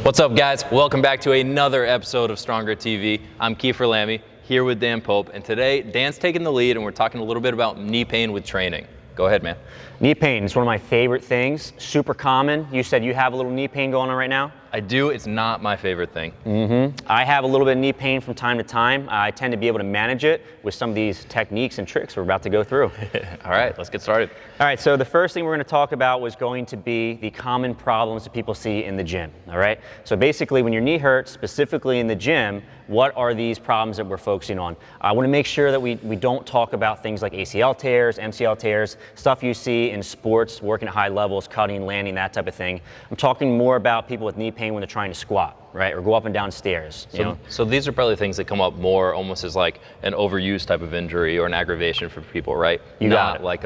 What's up, guys? Welcome back to another episode of Stronger TV. I'm Kiefer Lammi, here with Dan Pope, and today Dan's taking the lead and we're talking a little bit about knee pain with training. Go ahead, man. Knee pain is one of my favorite things, super common. You said you have a little knee pain going on right now? I do. It's not my favorite thing. I have a little bit of knee pain from time to time. I tend to be able to manage it with some of these techniques and tricks we're about to go through. All right, let's get started. All right, so the first thing we're going to talk about was going to be the common problems that people see in the gym. All right, so basically when your knee hurts, specifically in the gym, what are these problems that we're focusing on? I want to make sure that we don't talk about things like ACL tears, MCL tears, stuff you see in sports, working at high levels, cutting, landing, that type of thing. I'm talking more about people with knee pain when they're trying to squat, right, or go up and down stairs. So these are probably things that come up more almost as like an overuse type of injury or an aggravation for people, right? You got it. Like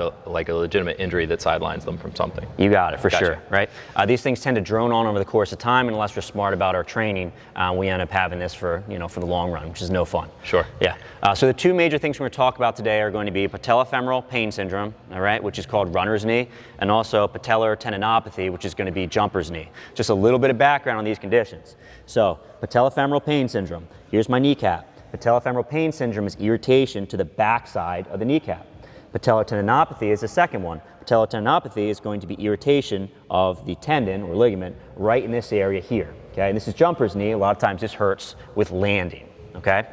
a legitimate injury that sidelines them from something. You got it, for Gotcha. sure, right? These things tend to drone on over the course of time, and unless we're smart about our training, we end up having this for the long run, which is no fun. Sure. Yeah. So the two major things we're going to talk about today are going to be patellofemoral pain syndrome, all right, which is called runner's knee, and also patellar tendinopathy, which is going to be jumper's knee. Just a little bit of background on these conditions. So patellofemoral pain syndrome. Here's my kneecap. Patellofemoral pain syndrome is irritation to the backside of the kneecap. Patellar tendinopathy is the second one. Patellar tendinopathy is going to be irritation of the tendon or ligament right in this area here. Okay, and this is jumper's knee. A lot of times this hurts with landing. Okay,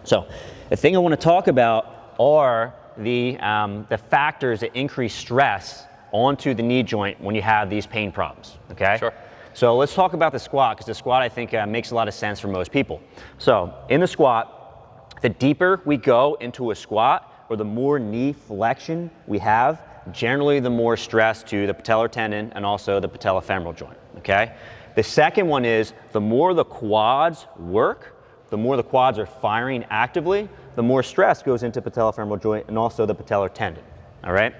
so the thing I want to talk about are the factors that increase stress onto the knee joint when you have these pain problems. Okay. Sure. So let's talk about the squat, because the squat I think makes a lot of sense for most people. So in the squat, the deeper we go into a squat, or the more knee flexion we have, generally the more stress to the patellar tendon and also the patellofemoral joint, okay? The second one is the more the quads work, the more the quads are firing actively, the more stress goes into patellofemoral joint and also the patellar tendon, all right?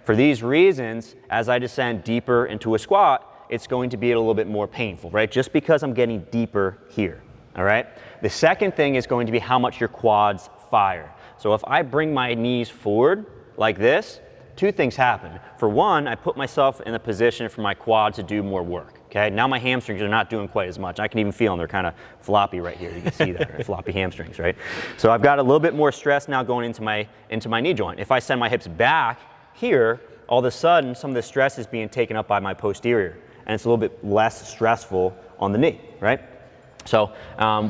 For these reasons, as I descend deeper into a squat, it's going to be a little bit more painful, right? Just because I'm getting deeper here, all right? The second thing is going to be how much your quads fire. So if I bring my knees forward like this, two things happen. For one, I put myself in a position for my quad to do more work, okay? Now my hamstrings are not doing quite as much. I can even feel them. They're kind of floppy right here. You can see that, right? Floppy hamstrings, right? So I've got a little bit more stress now going into my knee joint. If I send my hips back here, all of a sudden, some of the stress is being taken up by my posterior, and it's a little bit less stressful on the knee, right? So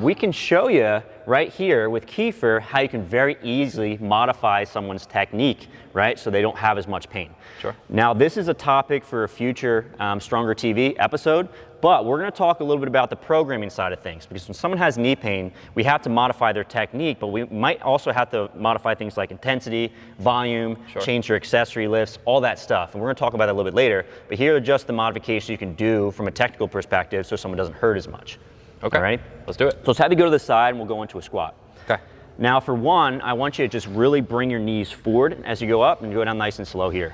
we can show you right here with Kiefer how you can very easily modify someone's technique, right? So they don't have as much pain. Sure. Now this is a topic for a future Stronger TV episode, but we're going to talk a little bit about the programming side of things, because when someone has knee pain, we have to modify their technique, but we might also have to modify things like intensity, volume, Sure. change your accessory lifts, all that stuff. And we're going to talk about that a little bit later, but here are just the modifications you can do from a technical perspective so someone doesn't hurt as much. Okay. All right? Let's do it. So let's have you go to the side and we'll go into a squat. Okay. Now for one, I want you to just really bring your knees forward as you go up and go down nice and slow here.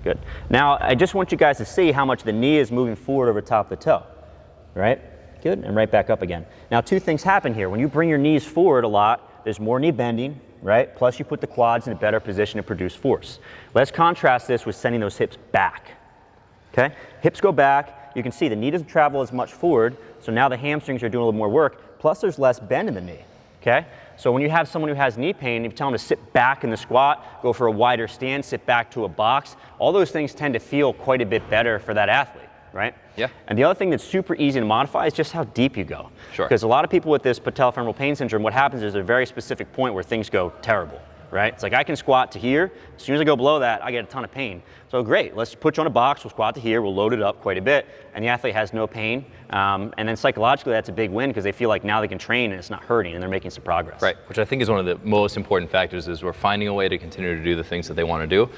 Good. Now I just want you guys to see how much the knee is moving forward over top of the toe. Right? Good. And right back up again. Now two things happen here. When you bring your knees forward a lot, there's more knee bending, right? Plus you put the quads in a better position to produce force. Let's contrast this with sending those hips back. Okay? Hips go back. You can see the knee doesn't travel as much forward, so now the hamstrings are doing a little more work, plus there's less bend in the knee, okay? So when you have someone who has knee pain, if you tell them to sit back in the squat, go for a wider stand, sit back to a box, all those things tend to feel quite a bit better for that athlete, right? Yeah. And the other thing that's super easy to modify is just how deep you go. Sure. Because a lot of people with this patellofemoral pain syndrome, what happens is there's a very specific point where things go terrible. Right? It's like I can squat to here. As soon as I go below that, I get a ton of pain. So great, let's put you on a box, we'll squat to here, we'll load it up quite a bit, and the athlete has no pain. And then psychologically, that's a big win because they feel like now they can train and it's not hurting and they're making some progress. Right, which I think is one of the most important factors is we're finding a way to continue to do the things that they want to do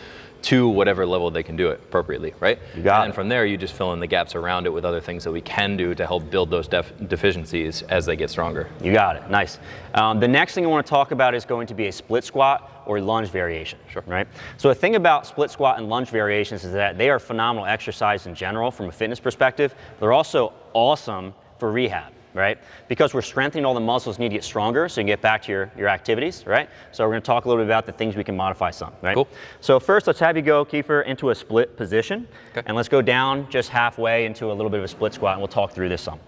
to whatever level they can do it appropriately, right? You got it. And from there, you just fill in the gaps around it with other things that we can do to help build those deficiencies as they get stronger. You got it, nice. The next thing I want to talk about is going to be a split squat or lunge variation, Sure. right? So the thing about split squat and lunge variations is that they are phenomenal exercise in general from a fitness perspective. They're also awesome for rehab, right? Because we're strengthening all the muscles need to get stronger so you can get back to your activities, right? So we're going to talk a little bit about the things we can modify some, right? Cool. So first, let's have you go, Kiefer, into a split position. Okay. And let's go down just halfway into a little bit of a split squat, and we'll talk through this some.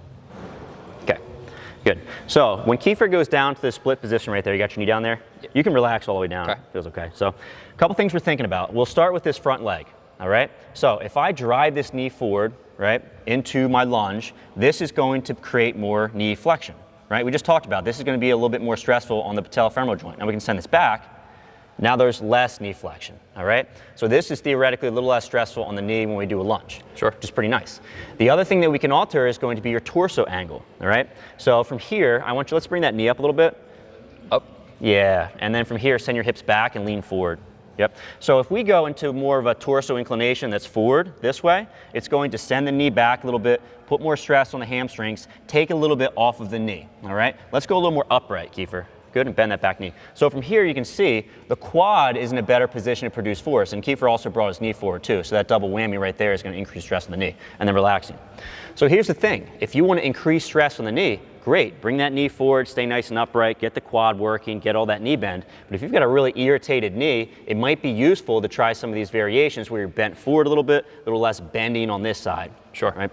Good. So when Kiefer goes down to the split position right there, you got your knee down there, you can relax all the way down. Okay. Feels okay. So a couple things we're thinking about. We'll start with this front leg, all right? So if I drive this knee forward, right, into my lunge, this is going to create more knee flexion, right? We just talked about this is going to be a little bit more stressful on the patellofemoral joint. Now we can send this back. Now there's less knee flexion, all right? So this is theoretically a little less stressful on the knee when we do a lunge. Sure. Which is pretty nice. The other thing that we can alter is going to be your torso angle, all right? So from here, let's bring that knee up a little bit. Up. Yeah, and then from here, send your hips back and lean forward. Yep. So if we go into more of a torso inclination that's forward this way, it's going to send the knee back a little bit, put more stress on the hamstrings, take a little bit off of the knee, all right? Let's go a little more upright, Kiefer. Good, and bend that back knee. So from here you can see the quad is in a better position to produce force, and Kiefer also brought his knee forward too, so that double whammy right there is going to increase stress on the knee, and then relaxing. So here's the thing, if you want to increase stress on the knee, great, bring that knee forward, stay nice and upright, get the quad working, get all that knee bend. But if you've got a really irritated knee, it might be useful to try some of these variations where you're bent forward a little bit, a little less bending on this side. Sure. Right?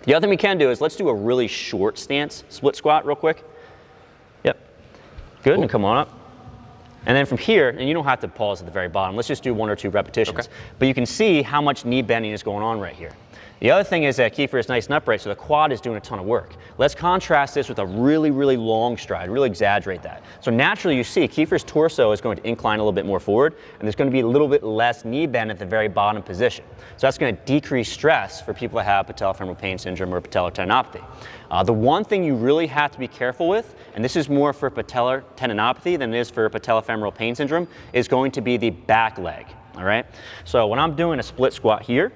The other thing we can do is let's do a really short stance, split squat real quick. Yep. Good, cool. And come on up. And then from here, and you don't have to pause at the very bottom, let's just do 1 or 2 repetitions. Okay. But you can see how much knee bending is going on right here. The other thing is that Kiefer is nice and upright, so the quad is doing a ton of work. Let's contrast this with a really, really long stride, really exaggerate that. So naturally you see Kiefer's torso is going to incline a little bit more forward, and there's going to be a little bit less knee bend at the very bottom position. So that's going to decrease stress for people that have patellofemoral pain syndrome or patellar tendinopathy. The one thing you really have to be careful with, and this is more for patellar tendinopathy than it is for patellofemoral pain syndrome, is going to be the back leg, all right? So when I'm doing a split squat here,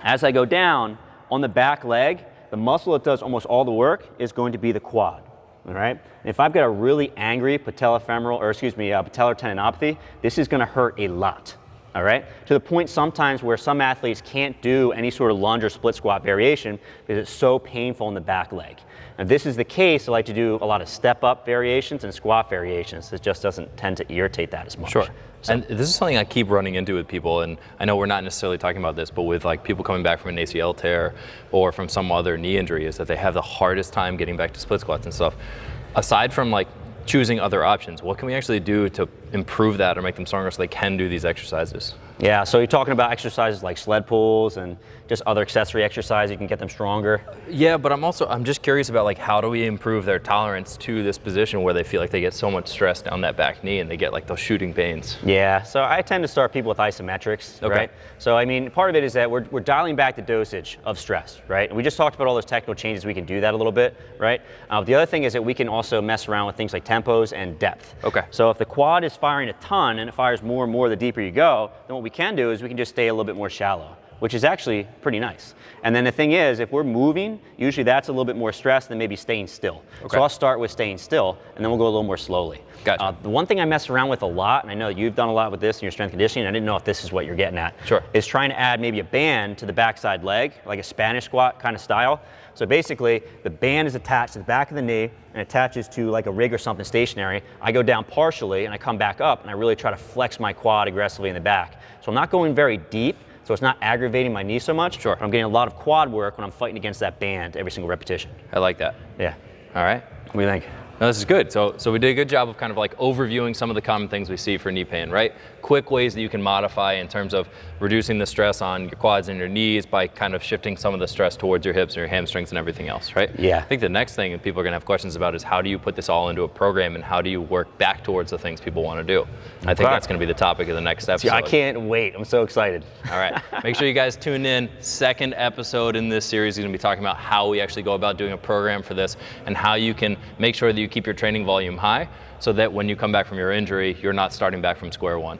as I go down on the back leg, the muscle that does almost all the work is going to be the quad, all right? And if I've got a really angry patellar tendinopathy, this is gonna hurt a lot, all right? To the point sometimes where some athletes can't do any sort of lunge or split squat variation because it's so painful in the back leg. Now, if this is the case, I like to do a lot of step-up variations and squat variations. It just doesn't tend to irritate that as much. Sure. So, and this is something I keep running into with people, and I know we're not necessarily talking about this, but with like people coming back from an ACL tear or from some other knee injury, is that they have the hardest time getting back to split squats and stuff. Aside from like choosing other options, what can we actually do to improve that or make them stronger so they can do these exercises? Yeah, so you're talking about exercises like sled pulls and just other accessory exercises you can get them stronger? Yeah, but I'm just curious about like how do we improve their tolerance to this position where they feel like they get so much stress down that back knee and they get like those shooting pains? Yeah, so I tend to start people with isometrics, okay. Right? So I mean, part of it is that we're dialing back the dosage of stress, right? And we just talked about all those technical changes, we can do that a little bit, right? The other thing is that we can also mess around with things like tempos and depth. Okay. So if the quad is firing a ton and it fires more and more the deeper you go, then what we can do is we can just stay a little bit more shallow, which is actually pretty nice. And then the thing is, if we're moving, usually that's a little bit more stress than maybe staying still. Okay. So I'll start with staying still, and then we'll go a little more slowly. Gotcha. The one thing I mess around with a lot, and I know you've done a lot with this in your strength conditioning, I didn't know if this is what you're getting at, Sure. is trying to add maybe a band to the backside leg, like a Spanish squat kind of style. So basically, the band is attached to the back of the knee and attaches to like a rig or something stationary. I go down partially and I come back up and I really try to flex my quad aggressively in the back. So I'm not going very deep, so it's not aggravating my knee so much. Sure. But I'm getting a lot of quad work when I'm fighting against that band every single repetition. I like that. Yeah. All right. What do you think? No, this is good. So we did a good job of kind of like overviewing some of the common things we see for knee pain, right? Quick ways that you can modify in terms of reducing the stress on your quads and your knees by kind of shifting some of the stress towards your hips and your hamstrings and everything else, right? Yeah. I think the next thing that people are going to have questions about is how do you put this all into a program and how do you work back towards the things people want to do? I think that's going to be the topic of the next episode. I can't wait. I'm so excited. All right. Make sure you guys tune in. Second episode in this series is going to be talking about how we actually go about doing a program for this and how you can make sure that you keep your training volume high so that when you come back from your injury, you're not starting back from square one.